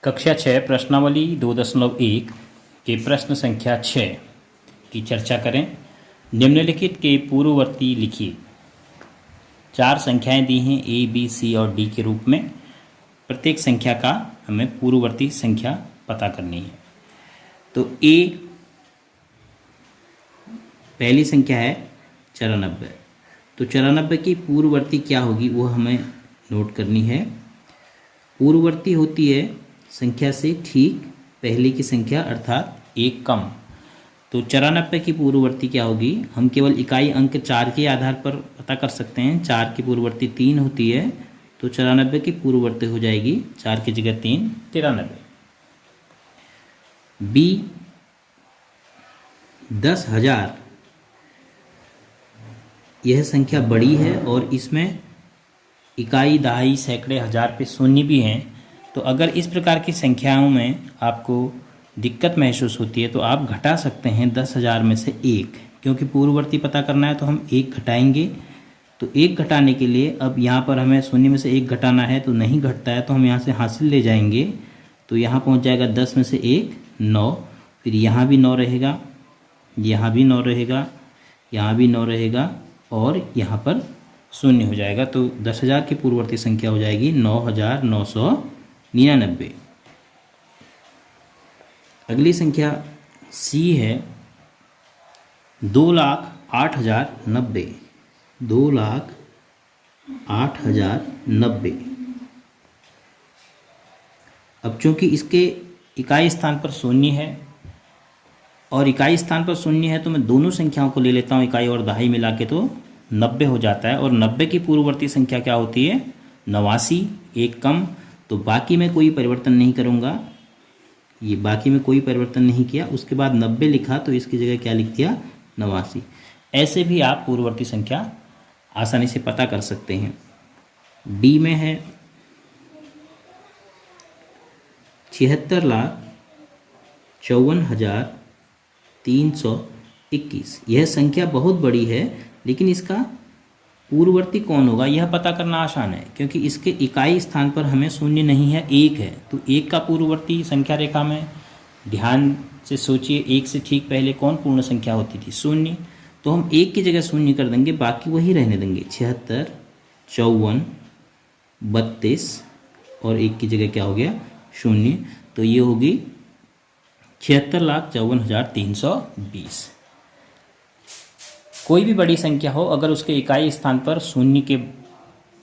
कक्षा 6 प्रश्नावली 2.1 के प्रश्न संख्या 6 की चर्चा करें। निम्नलिखित के पूर्ववर्ती लिखिए। 4 संख्याएं दी हैं ए, बी, सी और डी के रूप में। प्रत्येक संख्या का हमें पूर्ववर्ती संख्या पता करनी है। तो ए पहली संख्या है 94। तो 94 की पूर्ववर्ती क्या होगी वो हमें नोट करनी है। पूर्ववर्ती होती है संख्या से ठीक पहले की संख्या अर्थात एक कम। तो 94 की पूर्ववर्ती क्या होगी, हम केवल इकाई अंक 4 के आधार पर पता कर सकते हैं। 4 की पूर्ववर्ती 3 होती है, तो 94 की पूर्ववर्ती हो जाएगी 4 की जगह 3, 93। बी 10,000, यह संख्या बड़ी है और इसमें इकाई, दहाई, सैकड़े, हज़ार पे शून्य भी हैं। तो अगर इस प्रकार की संख्याओं में आपको दिक्कत महसूस होती है तो आप घटा सकते हैं 10,000 में से एक, क्योंकि पूर्ववर्ती पता करना है तो हम एक घटाएंगे। तो एक घटाने के लिए अब यहाँ पर हमें शून्य में से एक घटाना है, तो नहीं घटता है तो हम यहाँ से हासिल ले जाएंगे। तो यहाँ पहुँच जाएगा 10 में से एक 9, फिर यहाँ भी 9 रहेगा, यहाँ भी 9 रहेगा, यहाँ भी 9 रहेगा और यहाँ पर शून्य हो जाएगा। तो 10,000 की पूर्ववर्ती संख्या हो जाएगी 9,999। अगली संख्या सी है 2,08,090। 2,08,090। अब चूंकि इसके इकाई स्थान पर शून्य है और इकाई स्थान पर शून्य है तो मैं दोनों संख्याओं को ले लेता हूँ, इकाई और दहाई मिला के, तो 90 हो जाता है। और 90 की पूर्ववर्ती संख्या क्या होती है, 89, एक कम। तो बाकी में कोई परिवर्तन नहीं करूँगा, ये बाकी में कोई परिवर्तन नहीं किया। उसके बाद 90 लिखा तो इसकी जगह क्या लिख दिया, 89। ऐसे भी आप पूर्ववर्ती संख्या आसानी से पता कर सकते हैं। डी में है 76,54,321। यह संख्या बहुत बड़ी है, लेकिन इसका पूर्ववर्ती कौन होगा यह पता करना आसान है, क्योंकि इसके इकाई स्थान पर हमें शून्य नहीं है, एक है। तो एक का पूर्ववर्ती संख्या रेखा में ध्यान से सोचिए, एक से ठीक पहले कौन पूर्ण संख्या होती थी, शून्य। तो हम एक की जगह शून्य कर देंगे, बाकी वही रहने देंगे। 76, 54, 32 और एक की जगह क्या हो गया, शून्य। तो ये होगी 76,54,320। कोई भी बड़ी संख्या हो, अगर उसके इकाई स्थान पर शून्य के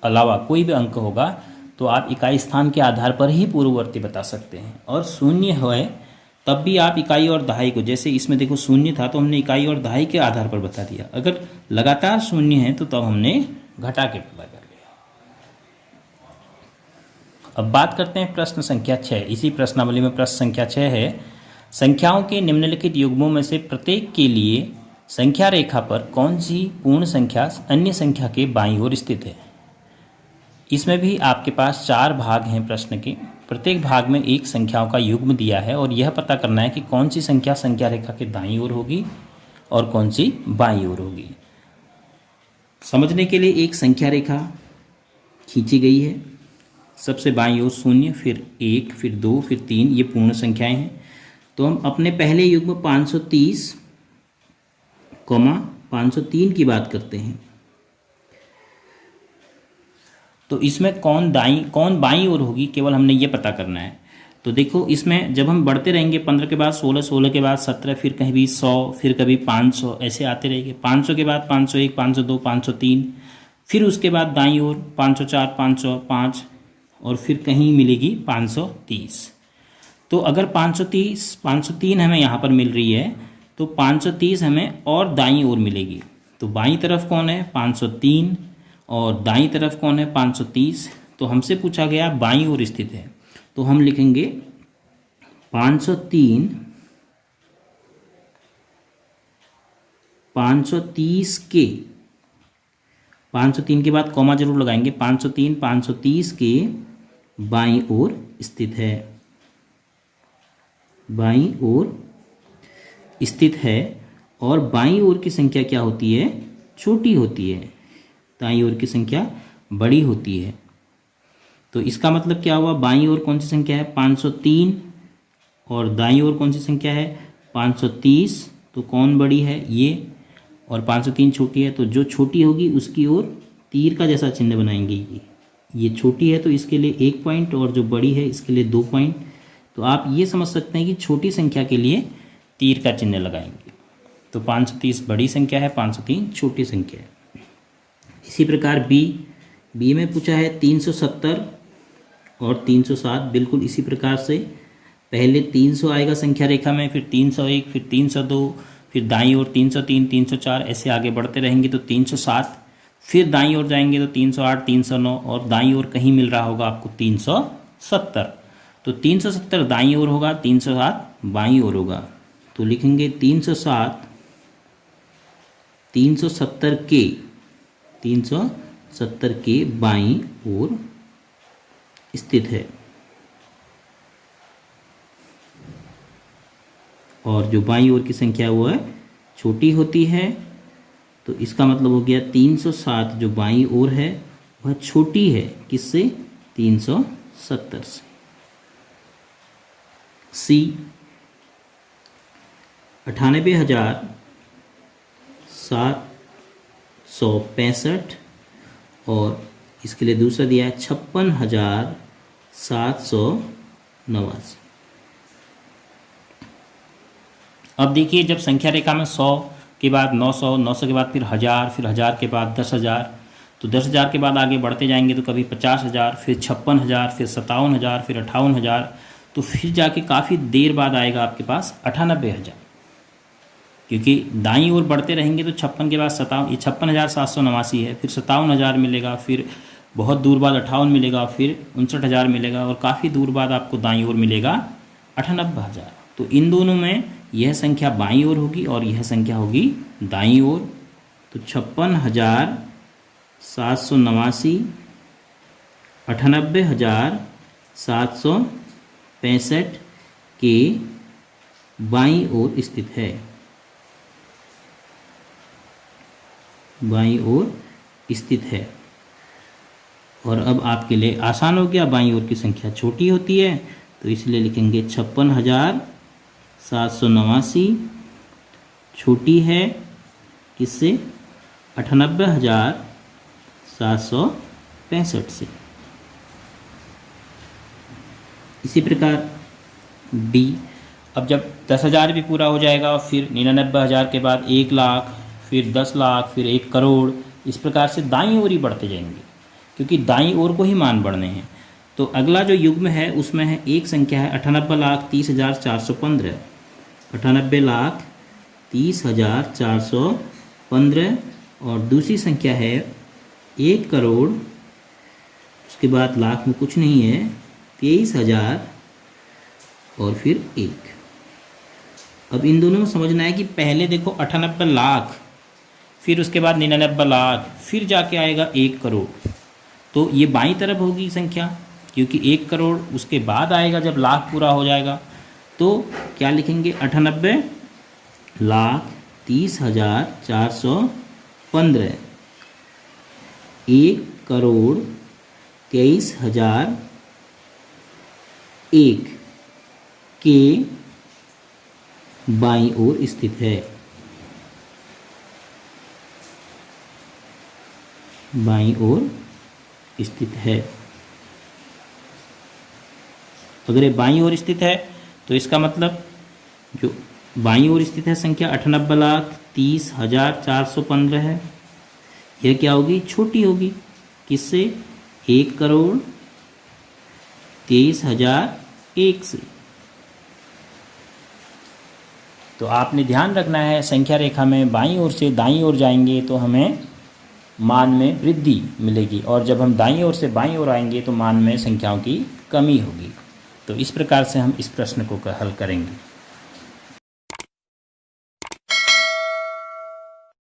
अलावा कोई भी अंक होगा तो आप इकाई स्थान के आधार पर ही पूर्ववर्ती बता सकते हैं। और शून्य है तब भी आप इकाई और दहाई को, जैसे इसमें देखो शून्य था तो हमने इकाई और दहाई के आधार पर बता दिया। अगर लगातार शून्य है तो तब हमने घटा के पता कर लिया। अब बात करते हैं प्रश्न संख्या 6। इसी प्रश्नावली में प्रश्न संख्या 6 है, संख्याओं के निम्नलिखित युग्मों में से प्रत्येक के लिए संख्या रेखा पर कौन सी पूर्ण संख्या अन्य संख्या के बाईं ओर स्थित है। इसमें भी आपके पास 4 भाग हैं प्रश्न के। प्रत्येक भाग में एक संख्याओं का युग्म दिया है और यह पता करना है कि कौन सी संख्या संख्या रेखा के दाईं ओर होगी और कौन सी बाईं ओर होगी। समझने के लिए एक संख्या रेखा खींची गई है। सबसे बाईं ओर 0, फिर 1, फिर 2, फिर 3, ये पूर्ण संख्याएं हैं। तो हम अपने पहले युग्म 530, 503 की बात करते हैं। तो इसमें कौन बाईं ओर होगी, केवल हमने ये पता करना है। तो देखो इसमें जब हम बढ़ते रहेंगे, 15 के बाद 16, 16 के बाद 17, फिर कभी 100, फिर कभी 500, ऐसे आते रहेंगे। 500 के बाद 501, 502, 503, फिर उसके बाद दाईं ओर 504, 505 और फिर कहीं मिलेगी 530। तो अगर 503 हमें यहाँ पर मिल रही है तो 530 हमें और दाईं ओर मिलेगी। तो बाईं तरफ कौन है, 503, और दाईं तरफ कौन है, 530। तो हमसे पूछा गया बाईं ओर स्थित है, तो हम लिखेंगे 503, 530 के, 503 के बाद कॉमा जरूर लगाएंगे, 503, 530 के बाईं ओर स्थित है, बाईं ओर स्थित है। और बाईं ओर की संख्या क्या होती है, छोटी होती है, दाईं ओर की संख्या बड़ी होती है। तो इसका मतलब क्या हुआ, बाईं ओर कौन सी संख्या है 503 और दाईं ओर कौन सी संख्या है 530। तो कौन बड़ी है ये, और 503 छोटी है, तो जो छोटी होगी उसकी ओर तीर का जैसा चिन्ह बनाएंगे। ये छोटी है तो इसके लिए 1 पॉइंट और जो बड़ी है इसके लिए 2 पॉइंट। तो आप ये समझ सकते हैं कि छोटी संख्या के लिए तीर का चिन्ह लगाएंगे। तो 530 बड़ी संख्या है, 503 छोटी संख्या है। इसी प्रकार बी में पूछा है 370 और 307, बिल्कुल इसी प्रकार से पहले 300 आएगा संख्या रेखा में, फिर 301, फिर 302, फिर दाईं ओर 303, 304, ऐसे आगे बढ़ते रहेंगे तो 307, फिर दाईं ओर जाएंगे तो 308, 309 और दाईं ओर कहीं मिल रहा होगा आपको 370। तो 370 दाईं ओर होगा, 307 बाईं ओर होगा। तो लिखेंगे 307 370 के बाईं ओर स्थित है। और जो बाईं ओर की संख्या वो है छोटी होती है, तो इसका मतलब हो गया 307 जो बाईं ओर है वह छोटी है किससे, 370 से। सी 98,765 और इसके लिए दूसरा दिया है 56,789। अब देखिए जब संख्या रेखा में 100 के बाद 900, 900 के बाद फिर 1000, फिर 1000 के बाद 10,000, तो 10,000 के बाद आगे बढ़ते जाएंगे तो कभी 50,000, फिर 56,000, फिर 57,000, फिर 58,000, तो फिर जाके काफ़ी देर बाद आएगा आपके पास 98,000। क्योंकि दाईं ओर बढ़ते रहेंगे तो 56 के बाद 57, ये 56,789 है, फिर 57,000 मिलेगा, फिर बहुत दूर बाद 58 मिलेगा, फिर 59,000 मिलेगा और काफ़ी दूर बाद आपको दाईं ओर मिलेगा 98,000। तो इन दोनों में यह संख्या बाईं ओर होगी और यह संख्या होगी दाईं ओर। तो 56,789 98,765 के बाईं ओर स्थित है, बाईं ओर स्थित है। और अब आपके लिए आसान हो गया, बाईं ओर की संख्या छोटी होती है तो इसलिए लिखेंगे 56,789 छोटी है किससे, 98,765 से। इसी प्रकार डी, अब जब 10,000 भी पूरा हो जाएगा, फिर 99,000 के बाद 1 लाख, फिर 10 लाख, फिर 1 करोड़, इस प्रकार से दाईं ओर ही बढ़ते जाएंगे क्योंकि दाईं ओर को ही मान बढ़ने हैं। तो अगला जो युग्म है उसमें है एक संख्या है 98,30,415, 98,30,415 और दूसरी संख्या है 1 करोड़, उसके बाद लाख में कुछ नहीं है, 23,000 और फिर 1। अब इन दोनों में समझना है कि पहले देखो 98 लाख, फिर उसके बाद 99 लाख, फिर जाके आएगा 1 करोड़। तो ये बाईं तरफ होगी संख्या क्योंकि 1 करोड़ उसके बाद आएगा जब लाख पूरा हो जाएगा। तो क्या लिखेंगे, 98,30,415, 1 करोड़ 23,001 के बाईं ओर स्थित है, बाईं ओर स्थित है। अगर ये बाईं ओर स्थित है तो इसका मतलब जो बाईं ओर स्थित है संख्या 98,30,415 है, यह क्या होगी, छोटी होगी किससे, 1 करोड़ 23,001 से। तो आपने ध्यान रखना है संख्या रेखा में बाईं ओर से दाईं ओर जाएंगे तो हमें मान में वृद्धि मिलेगी और जब हम दाईं ओर से बाईं ओर आएंगे तो मान में संख्याओं की कमी होगी। तो इस प्रकार से हम इस प्रश्न को हल करेंगे।